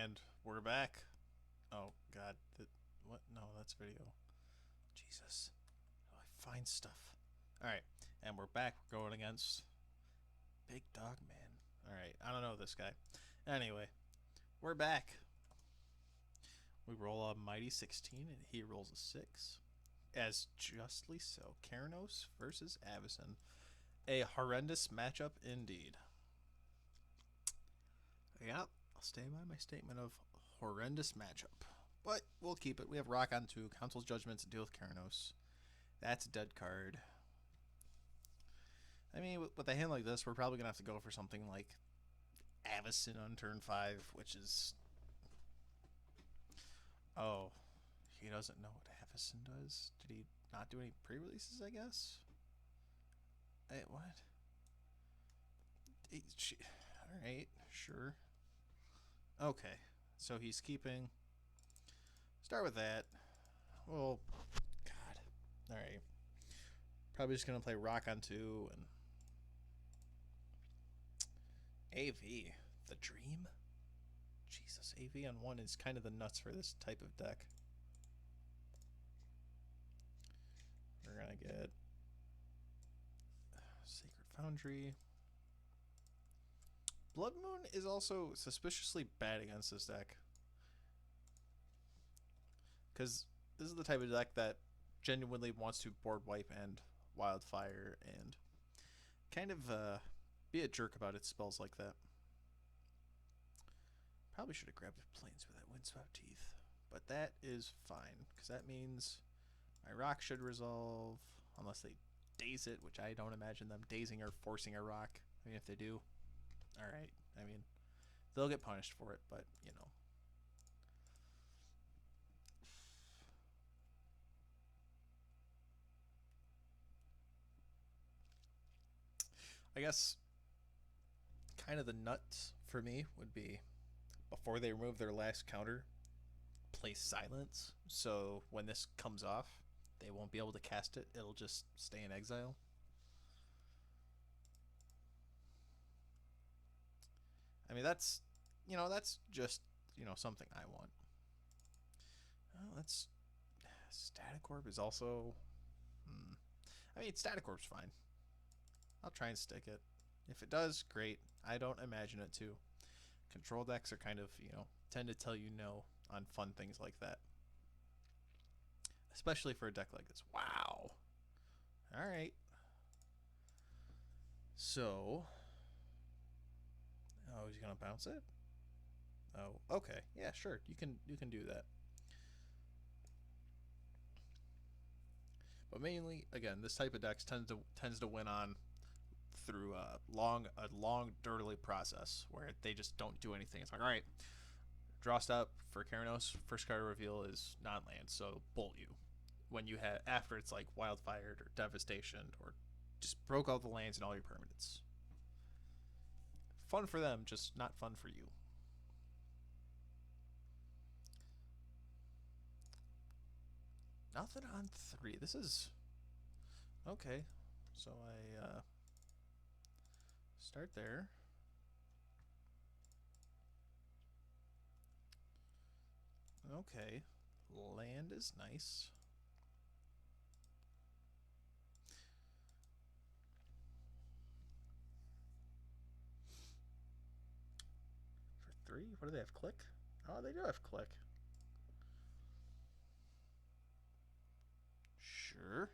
And we're back. Oh God, what? No, that's video. Jesus, how do I find stuff? All right, and we're back. We're going against Big Dog Man. All right, I don't know this guy. Anyway, we're back. We roll a mighty 16, and he rolls a 6. As justly so, Keranos versus Avacyn. A horrendous matchup indeed. Yep, I'll stay by my statement of horrendous matchup. But we'll keep it. We have Rock on 2, Council's Judgment to deal with Keranos. That's a dead card. I mean, with a hand like this, we're probably going to have to go for something like Avacyn on turn 5, which is... Oh, he doesn't know what Avacyn does? Did he not do any pre-releases, I guess? Hey, what? Alright, sure. Okay, so he's keeping... Start with that. Well, God. Alright. Probably just going to play Rock on 2 and... AV. The Dream? Jesus, AV on 1 is kind of the nuts for this type of deck. We're going to get... Sacred Foundry. Blood Moon is also suspiciously bad against this deck. Because this is the type of deck that genuinely wants to board wipe and Wildfire and kind of be a jerk about its spells like that. Probably should have grabbed the planes with that Windswept Teeth. But that is fine, because that means my rock should resolve, unless they daze it, which I don't imagine them dazing or forcing a rock. I mean, if they do, alright. I mean, they'll get punished for it, but, you know. I guess kind of the nuts for me would be before they remove their last counter, play Silence. So when this comes off, they won't be able to cast it. It'll just stay in exile. I mean, that's just something I want. Well, that's Static Orb is also. I mean, Static Orb's fine. I'll try and stick it. If it does, great. I don't imagine it to. Control decks are kind of, tend to tell you no on fun things like that. Especially for a deck like this. Wow. Alright. So. Oh, he's going to bounce it? Oh, okay. Yeah, sure. You can do that. But mainly, again, this type of decks tends to win on through a long, dirtily process where they just don't do anything. It's like, all right, draw step for Keranos. First card reveal is non-land, so bolt you. When you have after it's like Wildfired or Devastation or just broke all the lands and all your permanents. Fun for them, just not fun for you. Nothing on 3. This is okay. So I start there. Okay, land is nice. For 3, what do they have? Click? Oh, they do have click. Sure.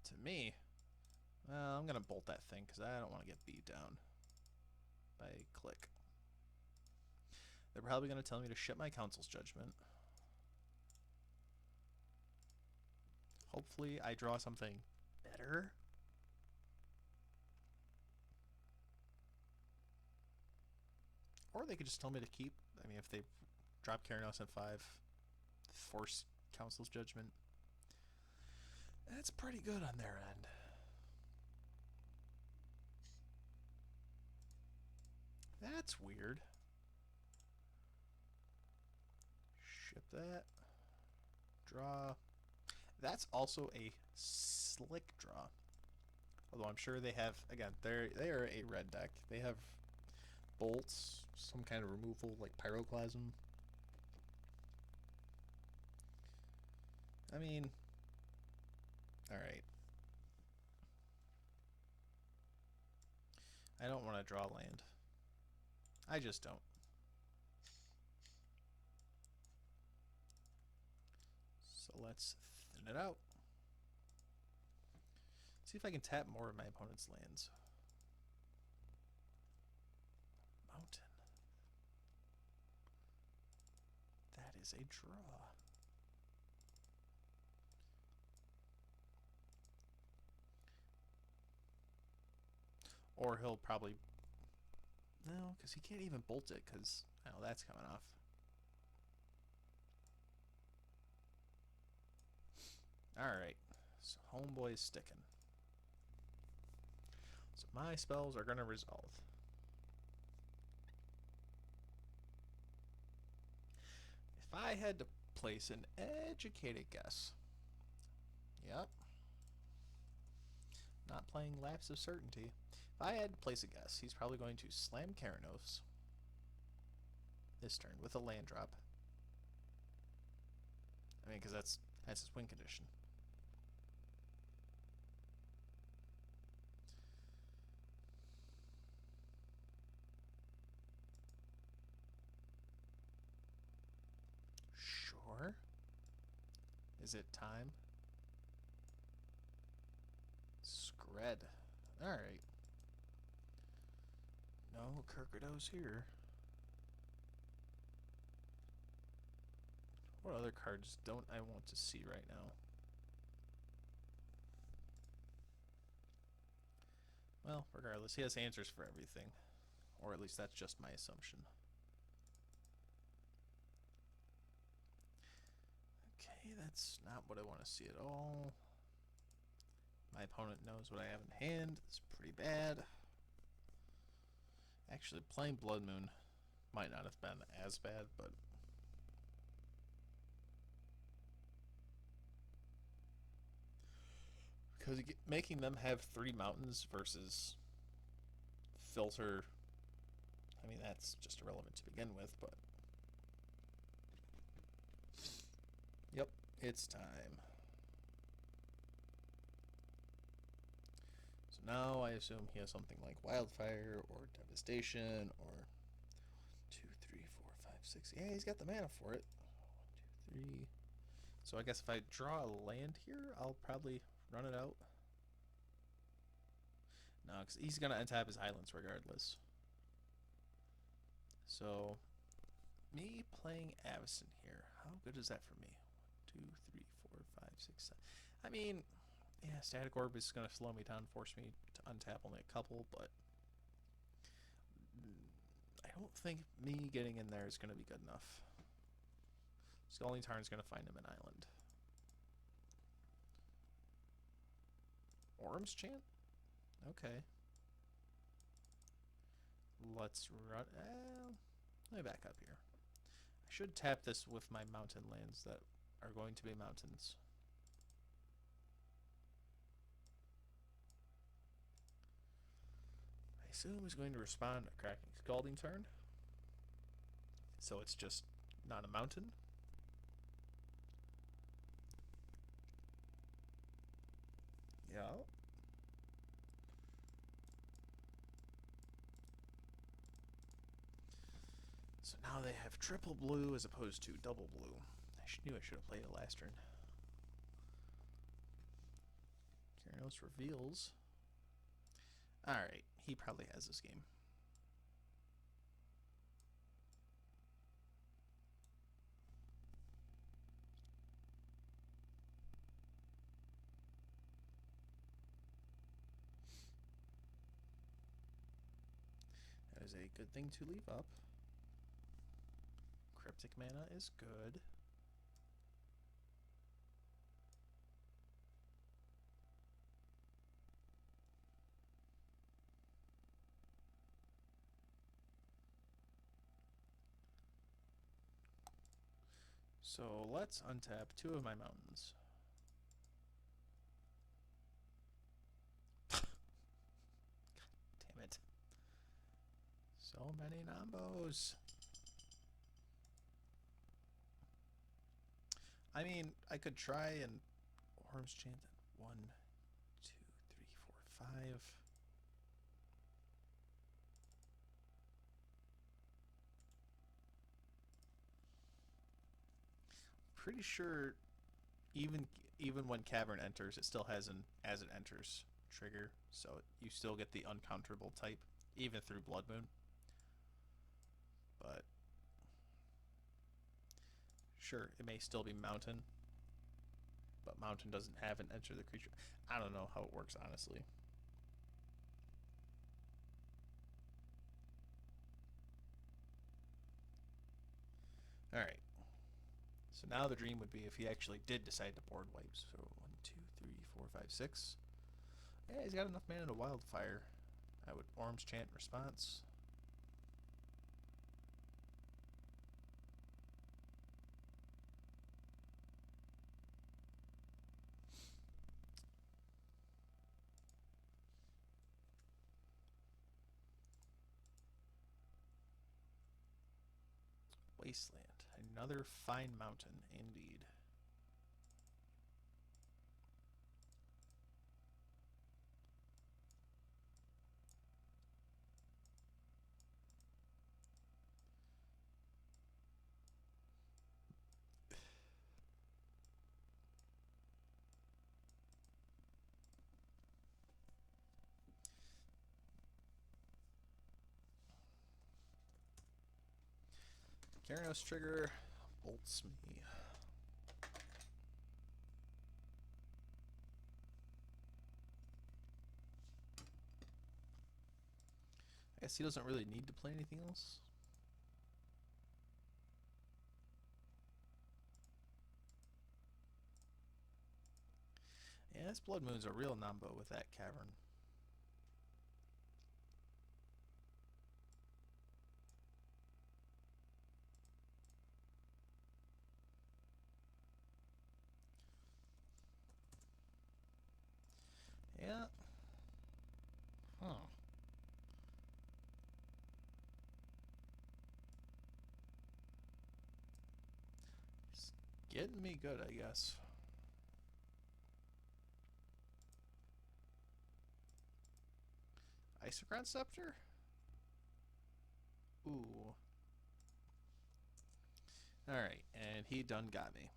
To me, well, I'm gonna bolt that thing because I don't want to get beat down by click. They're probably gonna tell me to ship my council's judgment. Hopefully, I draw something better. Or they could just tell me to keep. I mean, if they drop Keranos at 5, force council's judgment. That's pretty good on their end. That's weird. Ship that. Draw. That's also a slick draw. Although I'm sure they have, again, they are a red deck. They have bolts, some kind of removal like pyroclasm. I mean, all right. I don't want to draw land. I just don't. So let's thin it out. See if I can tap more of my opponent's lands. Mountain. That is a draw. Or he'll probably... No, because he can't even bolt it, because now that's coming off. Alright, so homeboy's sticking. So my spells are going to resolve. If I had to place an educated guess... Yep. Not playing Lapse of Certainty. If I had to place a guess, he's probably going to slam Keranos this turn with a land drop. I mean, because that's his win condition. Sure. Is it time? Scred. Alright. No Keranos here. What other cards don't I want to see right now? Well, regardless, he has answers for everything. Or at least that's just my assumption. Okay, that's not what I want to see at all. My opponent knows what I have in hand. It's pretty bad. Actually, playing Blood Moon might not have been as bad, but... Because making them have 3 mountains versus filter... I mean, that's just irrelevant to begin with, but... Yep, it's time. So now I assume he has something like Wildfire or Devastation or 2, 3, 4, 5, 6. Yeah, he's got the mana for it. 1, 2, 3. So I guess if I draw a land here, I'll probably run it out. No, because he's going to untap his islands regardless. So, me playing Avacyn here, how good is that for me? 1, 2, 3, 4, 5, 6, 7. I mean, yeah, Static Orb is going to slow me down, force me to untap only a couple, but I don't think me getting in there is going to be good enough. Scalding Tarn's going to find him an island. Orm's Chant? Okay. Let's run... let me back up here. I should tap this with my mountain lands that are going to be mountains. I assume he's going to respond to Cracking Scalding Tarn. So it's just not a mountain. Yeah. So now they have triple blue as opposed to double blue. I knew I should have played it last turn. Keranos reveals. Alright, he probably has this game. That is a good thing to leave up. Cryptic mana is good. So let's untap 2 of my mountains. So many Nambos. I mean, I could try and Worms chant at 1, 2, 3, 4, 5. Pretty sure even when Cavern enters, it still has an as it enters trigger, so you still get the uncounterable type even through Blood Moon. But sure, it may still be Mountain, but Mountain doesn't have an enter the creature. I don't know how it works, honestly. Alright. So now the dream would be if he actually did decide to board wipe. So 1, 2, 3, 4, 5, 6. Yeah, he's got enough mana to Wildfire. I would Orm's Chant in response. Wasteland. Another fine mountain, indeed. Keranos trigger bolts me. I guess he doesn't really need to play anything else. Yeah, this Blood Moon's a real Nambo with that Cavern. Yeah. Huh. It's getting me good, I guess. Isochron Scepter? Ooh. Alright, and he done got me.